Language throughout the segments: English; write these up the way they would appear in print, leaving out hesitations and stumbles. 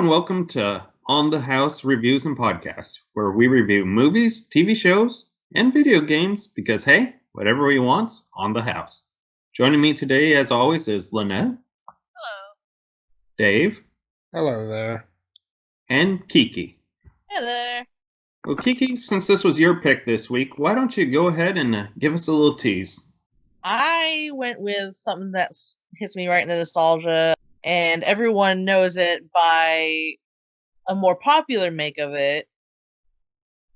and welcome to On the House Reviews and Podcasts, where we review movies, TV shows, and video games because, hey, whatever we want's on the house. Joining me today, as always, is Lynette, Hello. Dave, Hello there. and Kiki. Hey there. Well, Kiki, since this was your pick this week, why don't you go ahead and give us a little tease? I went with something that hits me right in the nostalgia, and everyone knows it by a more popular make of it,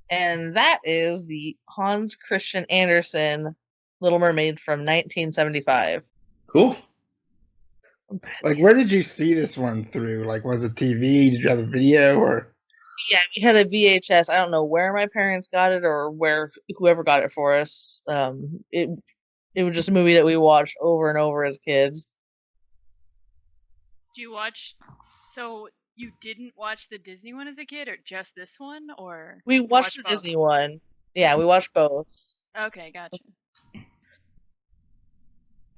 and that is the Hans Christian Andersen Little Mermaid from 1975. Cool. Like, where did you see this one through? Like, was it TV? Did you have a video? Or Yeah, we had a VHS. I don't know where my parents got it or where whoever got it for us. It was just a movie that we watched over and over as kids. Do you watch? So you didn't watch the Disney one as a kid, or just this one, or We you watched the both? Disney one. Yeah, we watched both. Okay, gotcha.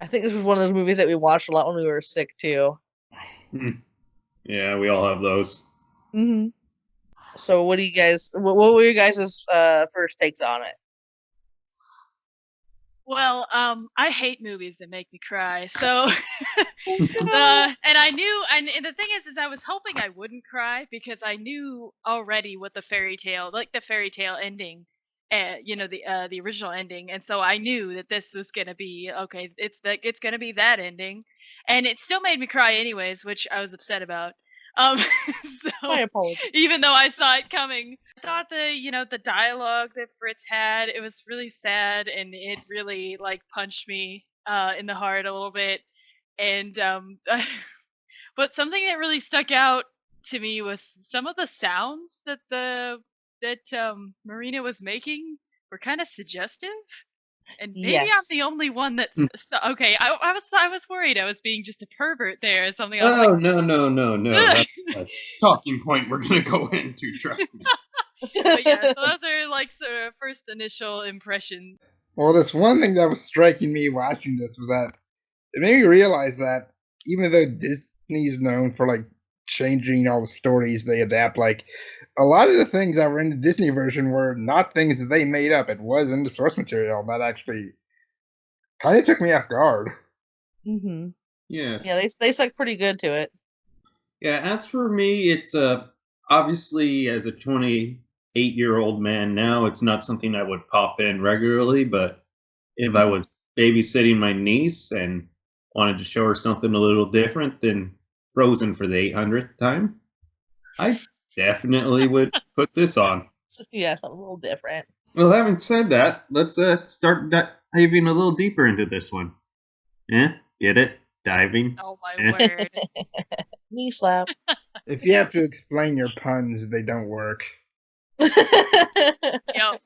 I think this was one of those movies that we watched a lot when we were sick too. Yeah, we all have those. Mm-hmm. So, what do you guys? What were you guys' first takes on it? Well, I hate movies that make me cry. So, and I knew, and the thing is I was hoping I wouldn't cry because I knew already what the fairy tale ending, the original ending, and so I knew that this was gonna be okay. It's gonna be that ending, and it still made me cry anyways, which I was upset about. So My apologies. even though I saw it coming, I thought the dialogue that Fritz had, it was really sad, and it really punched me in the heart a little bit. And but something that really stuck out to me was some of the sounds that Marina was making were kind of suggestive. And maybe I'm the Yes. only one that. So, okay, I was worried I was being just a pervert there or something. I was like, Oh, no. That's a talking point we're going to go into, trust me. but yeah, so those are sort of first initial impressions. well, this one thing that was striking me watching this was that it made me realize that even though Disney's known for changing all the stories they adapt, a lot of the things that were in the Disney version were not things that they made up. It was in the source material. That actually kind of took me off guard. Mm-hmm. Yeah. Yeah, they stuck pretty good to it. Yeah, as for me, it's obviously as a 28-year-old man now, it's not something I would pop in regularly, but if I was babysitting my niece and wanted to show her something a little different than Frozen for the 800th time, I definitely would put this on. Yeah, something a little different. Well, having said that, let's start diving a little deeper into this one. Yeah, get it? Diving. Oh my word! Knee slap. If you have to explain your puns, they don't work. Yup.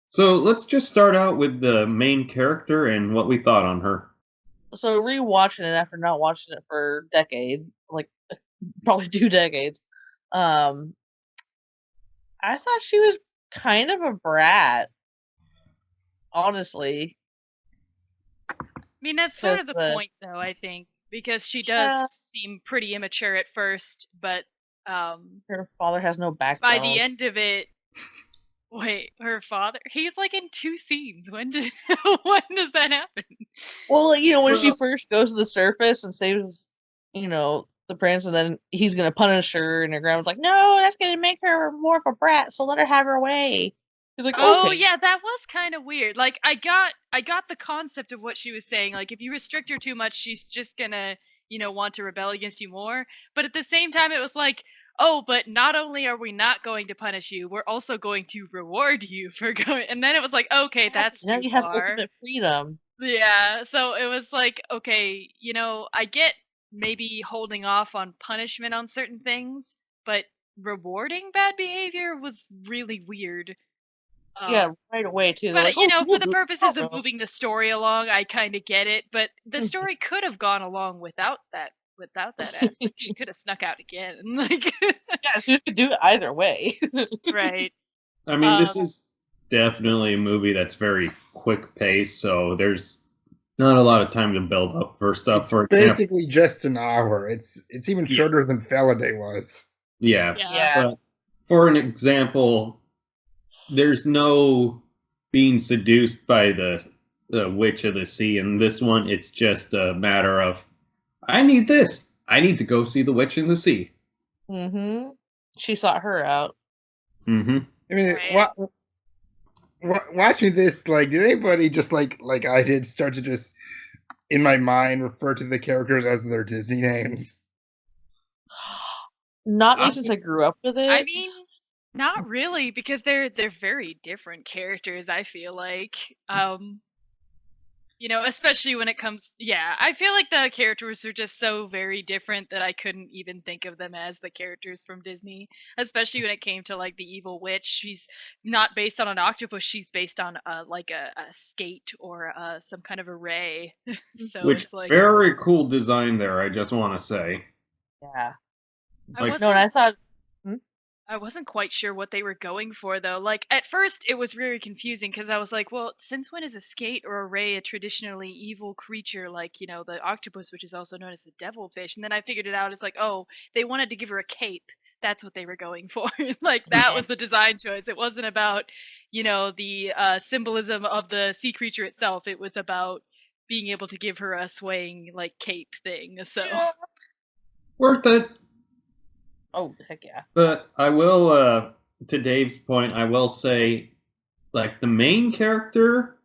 So let's just start out with the main character and what we thought on her. So rewatching it after not watching it for decades, probably 2 decades, I thought she was kind of a brat. Honestly. I mean, that's sort of the Because, point, though, I think, because she Yeah. does seem pretty immature at first, but her father has no by backbone. the end of it, wait, her father? He's in 2 scenes. When does that happen? Well, when she Well- first goes to the surface and saves, the prince, and then he's gonna punish her, and her grandma's like, "No, that's gonna make her more of a brat, so let her have her way." He's like, Oh "Okay." yeah, that was kind of weird. I got the concept of what she was saying. If you restrict her too much, she's just gonna, want to rebel against you more. But at the same time, it was oh, but not only are we not going to punish you, we're also going to reward you for going. And then it was okay, that's Now too you have far. ultimate freedom. Yeah, so it was okay, I get maybe holding off on punishment on certain things, but rewarding bad behavior was really weird. Yeah, right away too. They're But like, "Oh, for cool, the dude, purposes no of problem." moving the story along, I kind of get it. But the Mhm. story could have gone along without that aspect. She could have snuck out again, Yeah, you could do it either way. right? I mean, this is definitely a movie that's very quick paced, so there's not a lot of time to build up for stuff. It's For example, basically just an hour. It's even Yeah. shorter than Faraday was. yeah. Yeah. But for an example, there's no being seduced by the witch of the sea. In this one, it's just a matter of, I need this. I need to go see the witch in the sea. Mm-hmm. She sought her out. Mm-hmm. I mean, Right. watching this, like, did anybody just like I did start to just in my mind refer to the characters as their Disney names? Not me I- since I grew up with it. I mean, not really, because they're very different characters, I feel like. Especially when it comes, I feel like the characters are just so very different that I couldn't even think of them as the characters from Disney, especially when it came to like the evil witch. She's not based on an octopus, she's based on like a skate or some kind of a ray. So Which it's like, very cool design there. I just want to say, Yeah. I like, No, and I thought, I wasn't quite sure what they were going for though. Like at first it was very confusing because I was like, well, since when is a skate or a ray a traditionally evil creature like, the octopus, which is also known as the devilfish? And then I figured it out. It's like, oh, they wanted to give her a cape. That's what they were going for. Like that was the design choice. It wasn't about, the symbolism of the sea creature itself. It was about being able to give her a swaying like cape thing. So worth it. oh heck yeah. But I will, to Dave's point, I will say, like, the main character,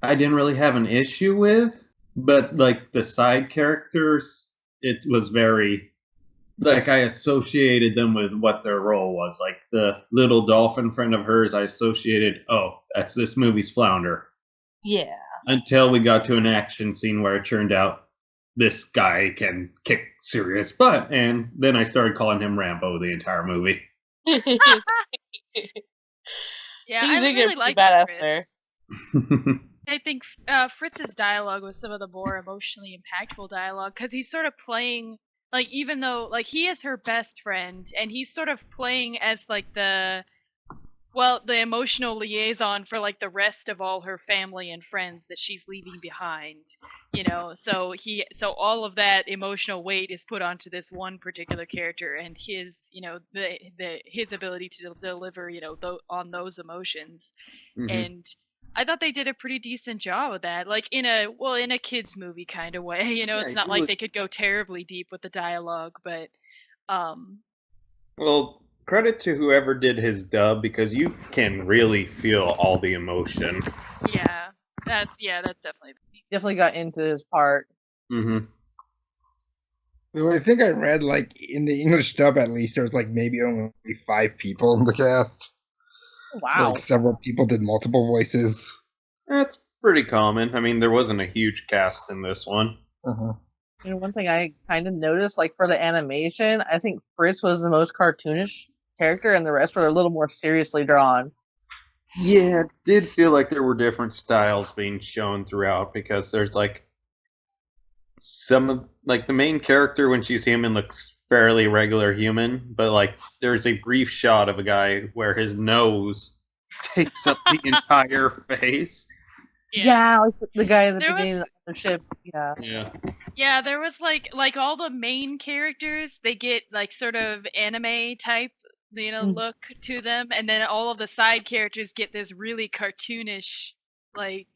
I didn't really have an issue with, but like the side characters, it was very, like, I associated them with what their role was. Like the little dolphin friend of hers, I associated, oh, that's this movie's Flounder. Yeah. Until we got to an action scene where it turned out this guy can kick serious butt, and then I started calling him Rambo the entire movie. yeah, He I did get really pretty liked badass Fritz. there. I think Fritz's dialogue was some of the more emotionally impactful dialogue because he's sort of playing like, even though like he is her best friend and he's sort of playing as like the emotional liaison for like the rest of all her family and friends that she's leaving behind, so all of that emotional weight is put onto this one particular character and his, his ability to deliver, on those emotions. Mhm. And I thought they did a pretty decent job of that, like in a kids movie kind of way. It's not like they could go terribly deep with the dialogue, but Well, credit to whoever did his dub, because you can really feel all the emotion. that's definitely. Definitely got into his part. Mm-hmm. Well, I think I read, like, in the English dub at least, there's like maybe only 5 people in the cast. Wow. Like several people did multiple voices. That's pretty common. I mean, there wasn't a huge cast in this one. Uh-huh. One thing I kind of noticed, like for the animation, I think Fritz was the most cartoonish character, and the rest were a little more seriously drawn. Yeah, it did feel like there were different styles being shown throughout, because there's like some of, like, the main character when she's human looks fairly regular human, but like there's a brief shot of a guy where his nose takes up the entire face. Yeah, like the guy at the There beginning was- of the ship. Yeah. Yeah, there was like all the main characters, they get like sort of anime type, look to them, and then all of the side characters get this really cartoonish, like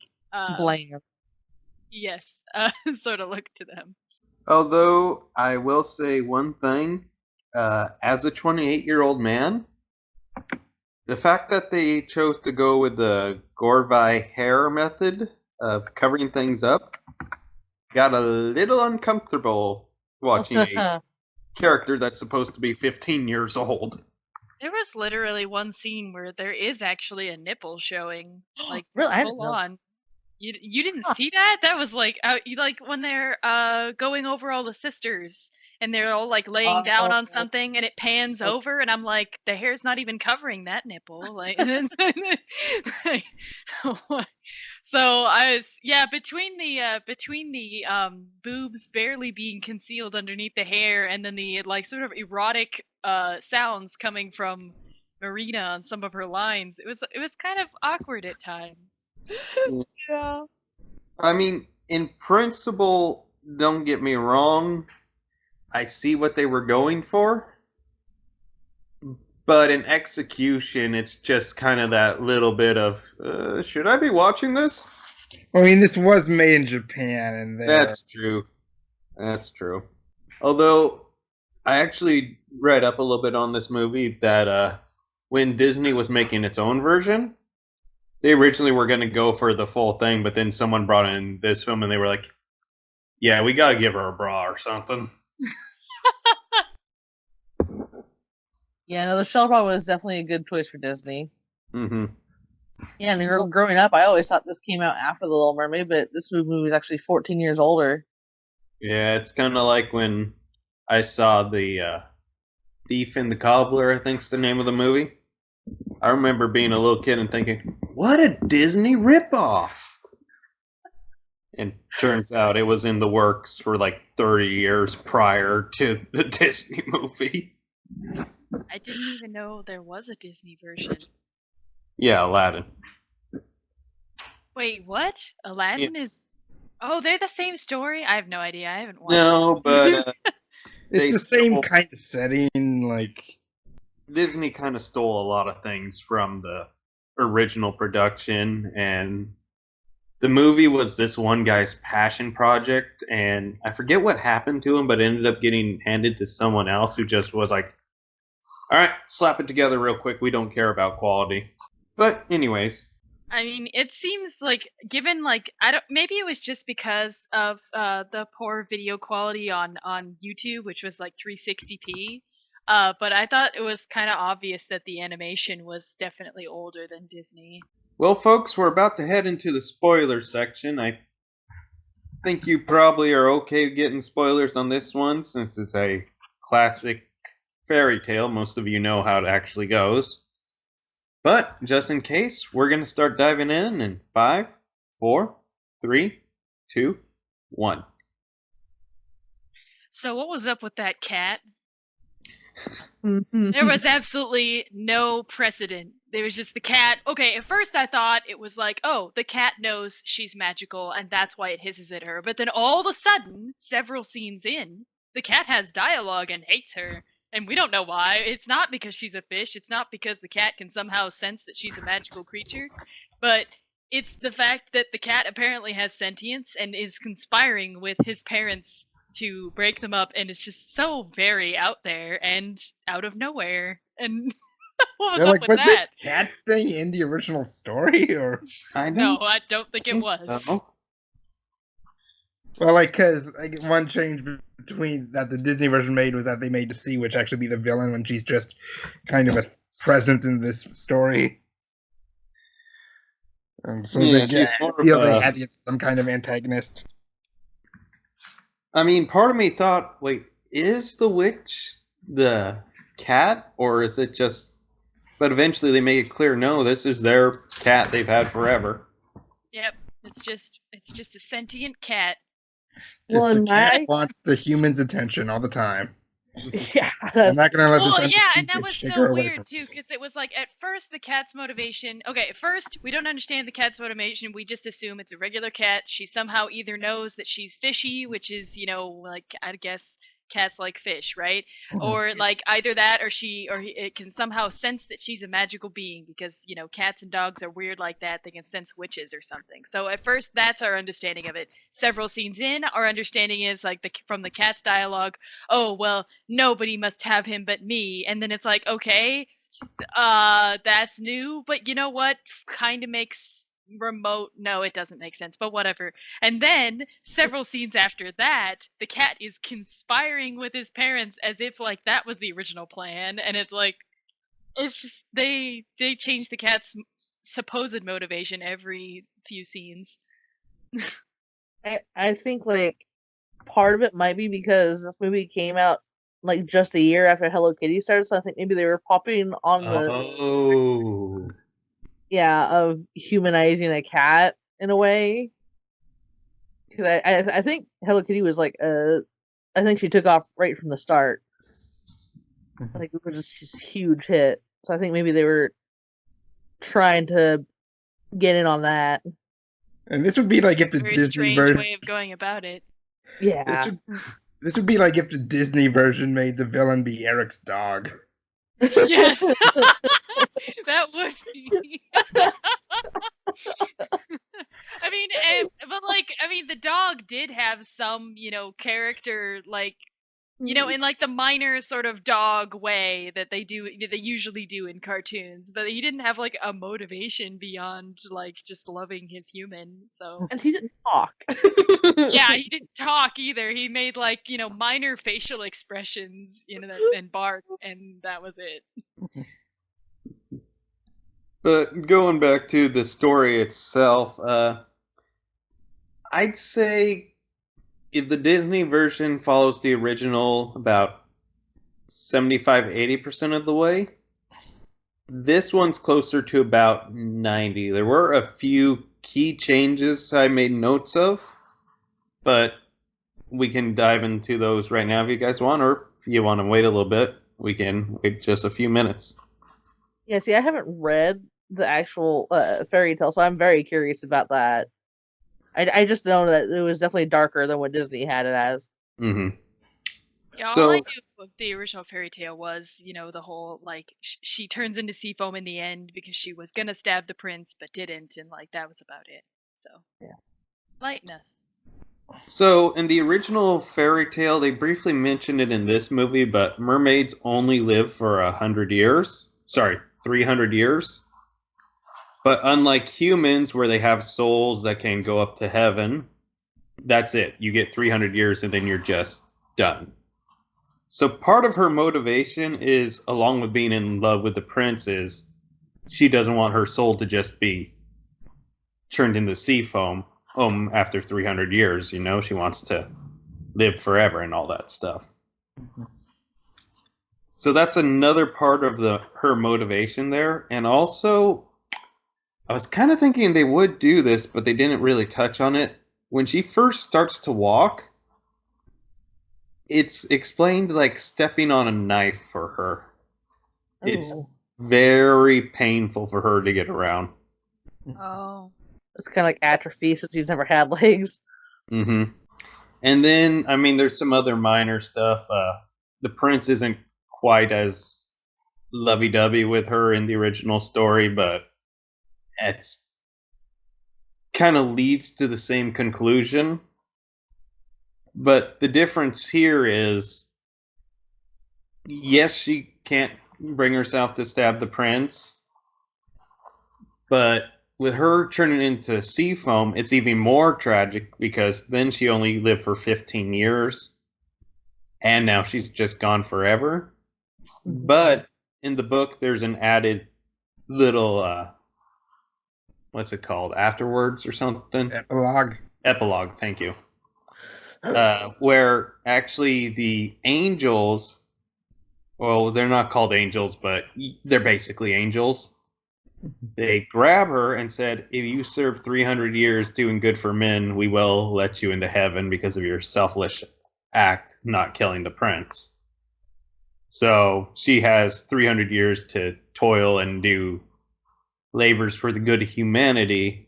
Bland. yes, sort of look to them. Although I will say one thing, as a 28-year-old man, the fact that they chose to go with the Gorvai hair method of covering things up got a little uncomfortable watching a character that's supposed to be 15 years old. There was literally one scene where there is actually a nipple showing, like Really? I didn't full know. on. You didn't see that? That was like like when they're going over all the sisters and they're all like laying down on something and it pans over and I'm like, the hair's not even covering that nipple. Like, so I was between the boobs barely being concealed underneath the hair and then the like sort of erotic sounds coming from Marina on some of her lines. It was kind of awkward at times. Yeah. I mean, in principle, don't get me wrong, I see what they were going for, but in execution, it's just kind of that little bit of, should I be watching this? I mean, this was made in Japan, and That's true. That's true. Although, I actually read up a little bit on this movie that when Disney was making its own version, they originally were going to go for the full thing, but then someone brought in this film and they were like, yeah, we got to give her a bra or something. Yeah, no, the shell bra was definitely a good choice for Disney. Mm-hmm. Yeah, and growing up, I always thought this came out after The Little Mermaid, but this movie was actually 14 years older. Yeah, it's kind of like when I saw the Thief and the Cobbler, I think's the name of the movie. I remember being a little kid and thinking, what a Disney ripoff! And turns out it was in the works for like 30 years prior to the Disney movie. I didn't even know there was a Disney version. Yeah, Aladdin. Wait, what? Aladdin is... Oh, they're the same story? I have no idea. I haven't watched No, but it's the same kind of setting. Like Disney kind of stole a lot of things from the original production, and the movie was this one guy's passion project, and I forget what happened to him, but it ended up getting handed to someone else who just was like, all right, slap it together real quick. We don't care about quality. But anyways. I mean, it seems like, given, like, I don't, maybe it was just because of the poor video quality on YouTube, which was like 360p. But I thought it was kind of obvious that the animation was definitely older than Disney. Well, folks, we're about to head into the spoiler section. I think you probably are okay getting spoilers on this one, since it's a classic fairy tale. Most of you know how it actually goes. But just in case, we're going to start diving in 5, 4, 3, 2, 1. So what was up with that cat? There was absolutely no precedent. There was just the cat. Okay, at first I thought it was like, oh, the cat knows she's magical and that's why it hisses at her. But then all of a sudden, several scenes in, the cat has dialogue and hates her. And we don't know why. It's not because she's a fish. It's not because the cat can somehow sense that she's a magical creature. But it's the fact that the cat apparently has sentience and is conspiring with his parents to break them up, and it's just so very out there and out of nowhere. And what was up with that? Was this cat thing in the original story, or? No, I don't think it was. So. Well, like, because one change between that the Disney version made was that they made the sea witch actually be the villain when she's just kind of a present in this story. So yeah, they feel they had some kind of antagonist. I mean, part of me thought, wait, is the witch the cat, or is it just... But eventually they make it clear, no, this is their cat they've had forever. Yep, it's just a sentient cat. Well, the cat wants the human's attention all the time. Yeah, I'm not gonna let well, yeah, and that was so weird too, because it was like at first the cat's motivation. Okay, at first we don't understand the cat's motivation. We just assume it's a regular cat. She somehow either knows that she's fishy, which is, you know, like I guess cats like fish, right? Or like either that, or it can somehow sense that she's a magical being, because, you know, cats and dogs are weird like that. They can sense witches or something. So at first that's our understanding of it. Several scenes in, our understanding is like from the cat's dialogue, oh well, nobody must have him but me. And then it's like, okay, that's new, but you know what, kind of makes no, it doesn't make sense, but whatever. And then several scenes after that, the cat is conspiring with his parents as if like that was the original plan. And it's like, it's just they change the cat's supposed motivation every few scenes. I think like part of it might be because this movie came out like just a year after Hello Kitty started, so I think maybe they were popping on the of humanizing a cat in a way. Because I think Hello Kitty was like I think she took off right from the start. Like it was just a huge hit. So I think maybe they were trying to get in on that. And this would be like if the Very Disney strange version. way of going about it. Yeah. This would be like if the Disney version made the villain be Eric's dog. Yes, that would be. I mean, but like, I mean, the dog did have some, character, like, in like the minor sort of dog way that they usually do in cartoons, but he didn't have like a motivation beyond like just loving his human. So And he didn't talk. yeah, he didn't talk either. He made like minor facial expressions, and bark, and that was it. But going back to the story itself, I'd say if the Disney version follows the original about 75-80% of the way, this one's closer to about 90. There were a few key changes I made notes of, but we can dive into those right now if you guys want, or if you want to wait a little bit, we can wait just a few minutes. Yeah, see, I haven't read the actual fairy tale, so I'm very curious about that. I just know that it was definitely darker than what Disney had it as. Mm-hmm. Yeah, all I knew of the original fairy tale was, the whole, like, she turns into sea foam in the end because she was gonna stab the prince but didn't, and, like, that was about it. So, yeah. Lightness. So, in the original fairy tale, they briefly mentioned it in this movie, but mermaids only live for 100 years. Sorry, 300 years. But unlike humans, where they have souls that can go up to heaven, that's it. You get 300 years and then you're just done. So part of her motivation is, along with being in love with the prince, is she doesn't want her soul to just be turned into sea foam after 300 years. She wants to live forever and all that stuff. So that's another part of her motivation there. And also, I was kind of thinking they would do this, but they didn't really touch on it. When she first starts to walk, it's explained like stepping on a knife for her. Oh. It's very painful for her to get around. Oh. It's kind of like atrophy since she's never had legs. Mm-hmm. And then, I mean, there's some other minor stuff. The prince isn't quite as lovey-dovey with her in the original story, but it's kind of leads to the same conclusion. But the difference here is, yes, she can't bring herself to stab the prince, but with her turning into sea foam, it's even more tragic because then she only lived for 15 years, and now she's just gone forever. Mm-hmm. But in the book, there's an added little, what's it called? Afterwards or something? Epilogue, thank you. Where actually the angels, well, they're not called angels, but they're basically angels. They grab her and said, if you serve 300 years doing good for men, we will let you into heaven because of your selfless act not killing the prince. So she has 300 years to toil and do labors for the good of humanity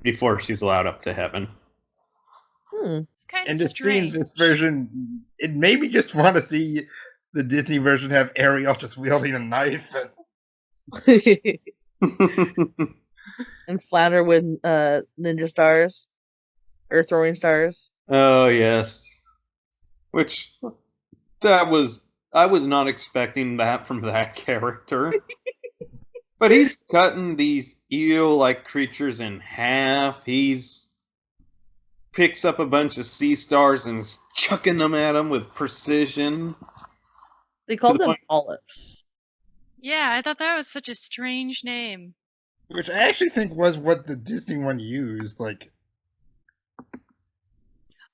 before she's allowed up to heaven. It's kind and of to strange. see this version, it made me just want to see the Disney version have Ariel just wielding a knife. And flounder with ninja stars or throwing stars. Oh yes, which I was not expecting that from that character. But he's cutting these eel-like creatures in half. He's picks up a bunch of sea stars and is chucking them at him with precision. They called them polyps. Yeah, I thought that was such a strange name. Which I actually think was what the Disney one used. Like,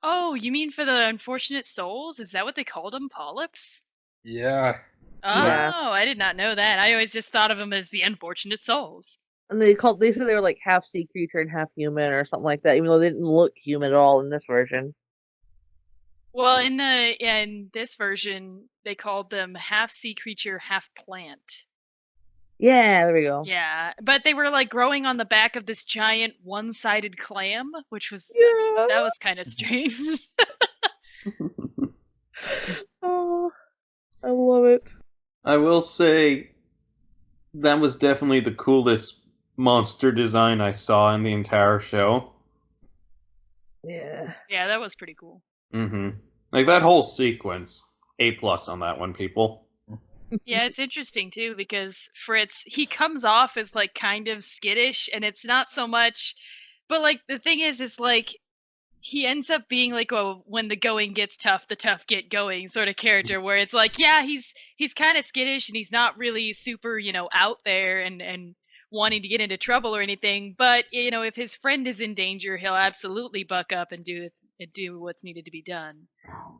oh, you mean for the unfortunate souls? Is that what they called them? Polyps? Yeah. Oh, Yeah. I did not know that. I always just thought of them as the unfortunate souls. And they said they were like half sea creature and half human or something like that, even though they didn't look human at all in this version. Well, in this version, they called them half sea creature, half plant. Yeah, there we go. Yeah, but they were like growing on the back of this giant one-sided clam, which was Yeah. that was kind of strange. Oh, I love it. I will say that was definitely the coolest monster design I saw in the entire show. Yeah. Yeah, that was pretty cool. Like that whole sequence, A+ on that one, people. Yeah, it's interesting too because Fritz, he comes off as like kind of skittish and it's not so much, but like the thing is like he ends up being like a when the going gets tough, the tough get going sort of character where it's like, yeah, he's kind of skittish and he's not really super, out there and wanting to get into trouble or anything, but if his friend is in danger, he'll absolutely buck up and do what's needed to be done.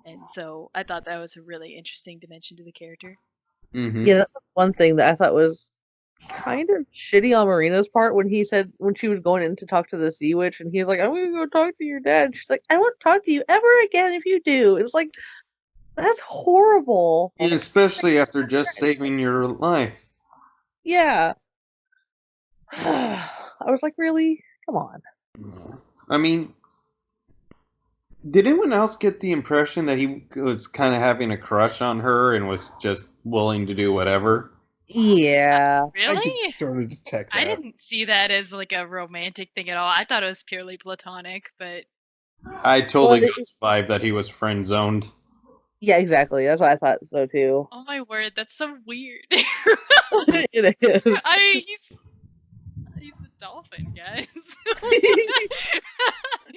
And so I thought that was a really interesting dimension to the character. Yeah, that's one thing that I thought was kind of shitty on Marina's part when he said when she was going in to talk to the sea witch and he was like, I'm gonna go talk to your dad. And she's like, I won't talk to you ever again if you do. It's like that's horrible. Yeah, especially after just saving your life. Yeah. I was like, really? Come on. I mean, did anyone else get the impression that he was kind of having a crush on her and was just willing to do whatever? Yeah. I Really? could sort of detect that. I didn't see that as like a romantic thing at all. I thought it was purely platonic, but I totally Well, got the vibe that he was friend zoned. Yeah, exactly. That's why I thought so too. oh my word, that's so weird. It is. He's a dolphin, guys.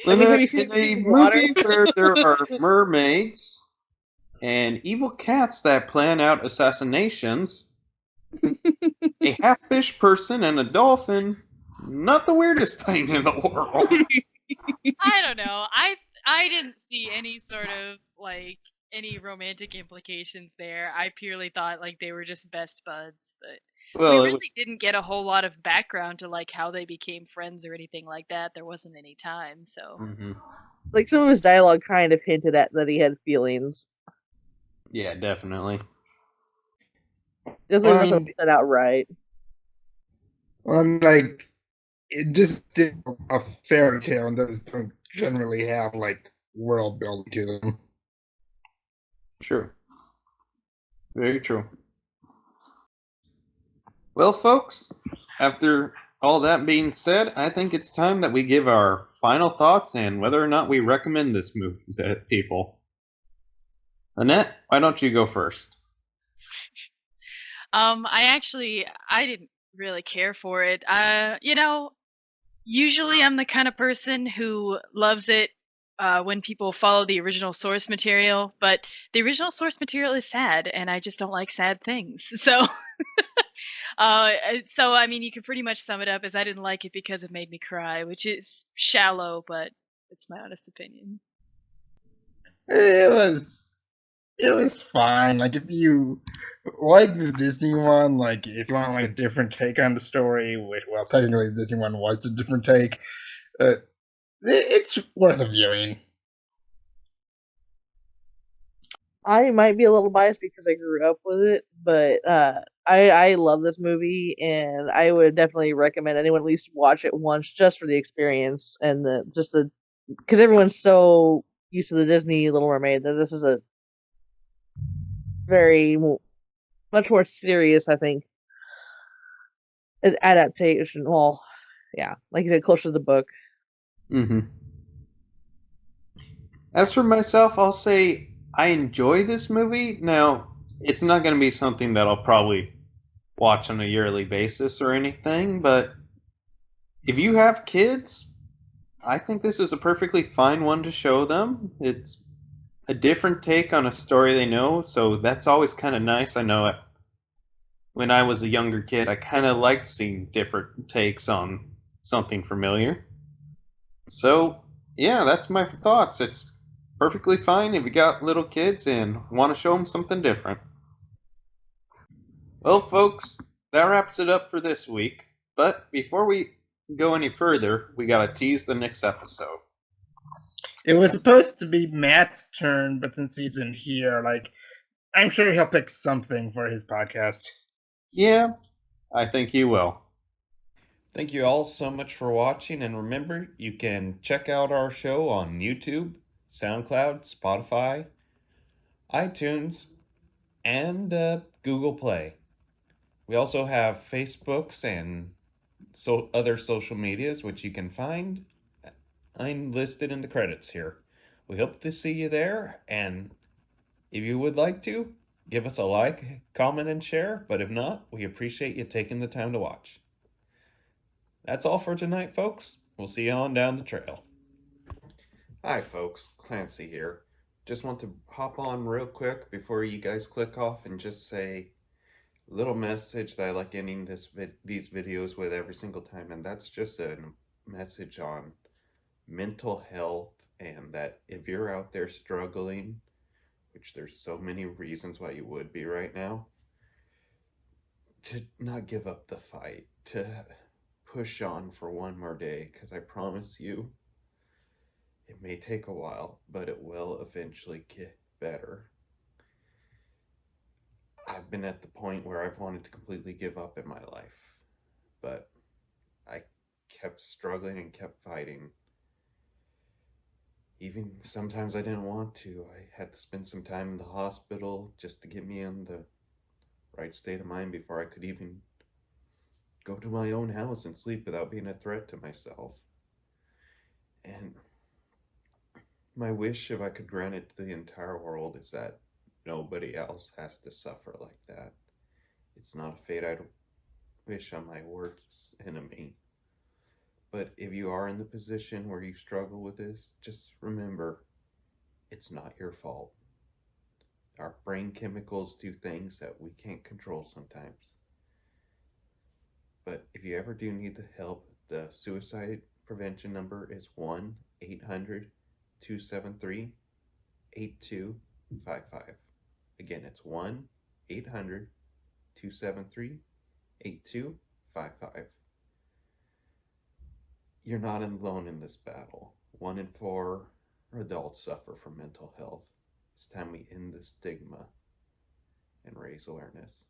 In have a, you seen in a Deep Water? movie where there are mermaids and evil cats that plan out assassinations, a half-fish person and a dolphin, not the weirdest thing in the world. I don't know. I didn't see any sort of like any romantic implications there. I purely thought like they were just best buds, but we Well, it really was. didn't get a whole lot of background to like how they became friends or anything like that. There wasn't any time, so Like some of his dialogue kind of hinted at that he had feelings. Yeah, definitely. Definitely Well, I nothing mean- said outright. Like it just did a fairy tale, and those don't generally have like world building to them. True. Very true. Well, folks, after all that being said, I think it's time that we give our final thoughts and whether or not we recommend this movie to people. Annette, why don't you go first? I didn't really care for it. Usually I'm the kind of person who loves it when people follow the original source material, but the original source material is sad, and I just don't like sad things. So I mean, you can pretty much sum it up as I didn't like it because it made me cry, which is shallow, but it's my honest opinion. It was fine. Like if you like the Disney one, like if you want like a different take on the story, which well technically the Disney one was a different take, it's worth a viewing. I might be a little biased because I grew up with it, but I love this movie and I would definitely recommend anyone at least watch it once just for the experience and the because everyone's so used to the Disney Little Mermaid that this is a very much more serious, I think, adaptation. Well, yeah, like you said, closer to the book. As for myself, I'll say I enjoy this movie. Now, it's not going to be something that I'll probably watch on a yearly basis or anything, but if you have kids, I think this is a perfectly fine one to show them. It's a different take on a story they know, so that's always kind of nice. I know when I was a younger kid, I kind of liked seeing different takes on something familiar. So, yeah, that's my thoughts. It's perfectly fine if you got little kids and want to show them something different. Well, folks, that wraps it up for this week. But before we go any further, we gotta tease the next episode. It was supposed to be Matt's turn, but since he's in here, like I'm sure he'll pick something for his podcast. Yeah, I think you will. Thank you all so much for watching, and remember, you can check out our show on YouTube, SoundCloud, Spotify, iTunes, and Google Play. We also have Facebooks and other social medias, which you can find listed in the credits here. We hope to see you there, and if you would like to, give us a like, comment, and share, but if not, we appreciate you taking the time to watch. That's all for tonight, folks. We'll see you on down the trail. Hi, folks. Clancy here. Just want to hop on real quick before you guys click off and just say a little message that I like ending these videos with every single time, and that's just a message on mental health, and that if you're out there struggling, which there's so many reasons why you would be right now, to not give up the fight, to push on for one more day, because I promise you, it may take a while, but it will eventually get better. I've been at the point where I've wanted to completely give up in my life, but I kept struggling and kept fighting. Even sometimes I didn't want to. I had to spend some time in the hospital just to get me in the right state of mind before I could even go to my own house and sleep without being a threat to myself. And my wish, if I could grant it to the entire world, is that nobody else has to suffer like that. It's not a fate I'd wish on my worst enemy. But if you are in the position where you struggle with this, just remember, it's not your fault. Our brain chemicals do things that we can't control sometimes. But if you ever do need the help, the suicide prevention number is 1-800-273-8255. Again, it's 1-800-273-8255. You're not alone in this battle. 1 in 4 adults suffer from mental health. It's time we end the stigma and raise awareness.